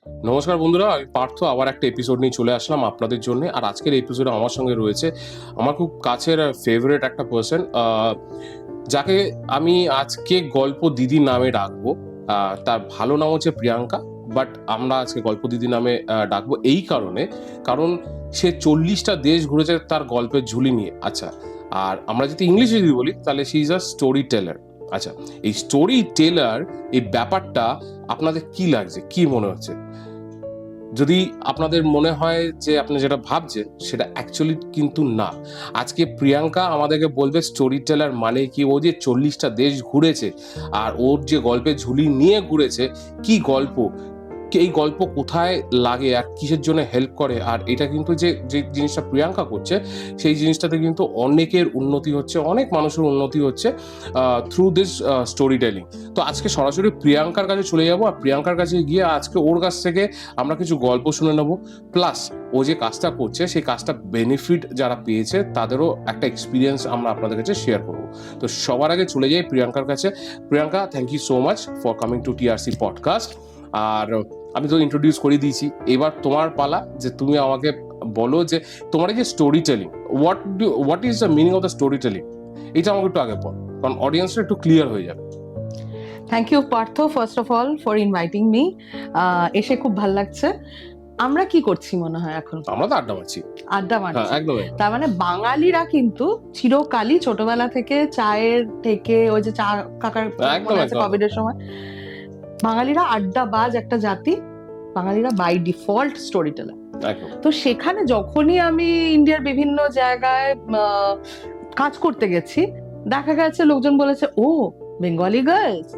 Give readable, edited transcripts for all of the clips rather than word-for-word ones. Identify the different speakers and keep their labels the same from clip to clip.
Speaker 1: নমস্কার বন্ধুরা, আমি পার্থ আবার একটা এপিসোড নিয়ে চলে আসলাম আপনাদের জন্য। আর আজকের এপিসোডে আমার সঙ্গে রয়েছে আমার খুব কাছের ফেভারিট একটা পার্সন, যাকে আমি আজকে গল্প দিদি নামে ডাকবো। তার ভালো নাম হচ্ছে প্রিয়াঙ্কা, বাট আমরা আজকে গল্প দিদি নামে ডাকবো এই কারণে, কারণ সে 40টা দেশ ঘুরেছে তার গল্পের ঝুলি নিয়ে। আচ্ছা, আর আমরা যদি ইংলিশে যদি বলি তাহলে she is a story teller. আচ্ছা, এই স্টোরি টেলার এই ব্যাপারটা আপনাদের কি লাগছে, কি মনে হচ্ছে? যদি আপনাদের মনে হয় যে আপনি যেটা ভাবছেন সেটা অ্যাকচুয়ালি কিন্তু না। আজকে প্রিয়াঙ্কা আমাদেরকে বলবে স্টোরি টেলার মানে কি। ও যে 40টা দেশ ঘুরেছে আর ওর যে গল্পের ঝুলি নিয়ে ঘুরেছে, কি গল্প, এই গল্প কোথায় লাগে আর কিসের জন্য হেল্প করে, আর এটা কিন্তু যে যে জিনিসটা প্রিয়াঙ্কা করছে সেই জিনিসটাতে কিন্তু অনেকের উন্নতি হচ্ছে, অনেক মানুষের উন্নতি হচ্ছে থ্রু দিস স্টোরি টেলিং। তো আজকে সরাসরি প্রিয়াঙ্কার কাছে চলে যাবো, আর প্রিয়াঙ্কার কাছে গিয়ে আজকে ওর কাছ থেকে আমরা কিছু গল্প শুনে নেবো, প্লাস ও যে কাজটা করছে সেই কাজটা বেনিফিট যারা পেয়েছে তাদেরও একটা এক্সপিরিয়েন্স আমরা আপনাদের কাছে শেয়ার করবো। তো সবার আগে চলে যাই প্রিয়াঙ্কার কাছে। Priyanka, thank you so much for coming to TRC podcast. আর আমি তো ইন্ট্রোডিউস করে দিয়েছি, এবার তোমার পালা যে তুমি আমাকে বলো যে তোমার এই যে story telling, what is the meaning of the story telling, এটা আমাকে একটু আগে বল, কারণ অডিয়েন্সটা একটু ক্লিয়ার হয়ে যাবে।
Speaker 2: Thank you Partha, first of all for inviting me. এসে খুব ভালো লাগছে। আমরা কি করছি মনে হয় এখন?
Speaker 1: আমরা তো আড্ডা মারছি।
Speaker 2: আড্ডা মারছি,
Speaker 1: একদম।
Speaker 2: তার মানে বাঙালিরা কিন্তু চিরকালই ছোটবেলা থেকে চায়ের থেকে ওই যে চা কাকার কোভিড এর সময় বাঙালিরা আড্ডাবাজ একটা জাতি। বাঙালিরা বাই ডিফল্ট স্টোরি টেলার। তো সেখানে যখনই আমি ইন্ডিয়ার বিভিন্ন জায়গায় কাজ করতে গেছি, দেখা গেছে লোকজন বলেছে, ও বেঙ্গলি গার্লস,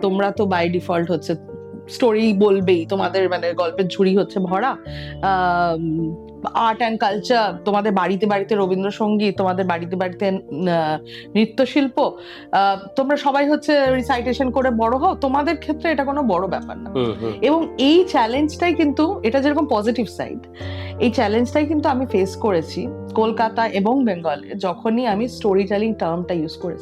Speaker 2: তোমরা তো বাই ডিফল্ট হচ্ছে স্টোরি বলবেই, তোমাদের মানে গল্পের ঝুড়ি হচ্ছে ভরা। আর্ট অ্যান্ড কালচার, তোমাদের বাড়িতে বাড়িতে রবীন্দ্রসঙ্গীত, তোমাদের বাড়িতে বাড়িতে নৃত্যশিল্প, তোমরা সবাই হচ্ছে রিসাইটেশন করে বড় হও, তোমাদের ক্ষেত্রে এটা কোনো বড় ব্যাপার না। এবং এই চ্যালেঞ্জটাই কিন্তু, এটা যেরকম পজিটিভ সাইড, এই চ্যালেঞ্জটাই কিন্তু আমি ফেস করেছি কলকাতা এবং বেঙ্গলে, যখনই আমি স্টোরি টেলিং টার্মটা ইউজ করেছি।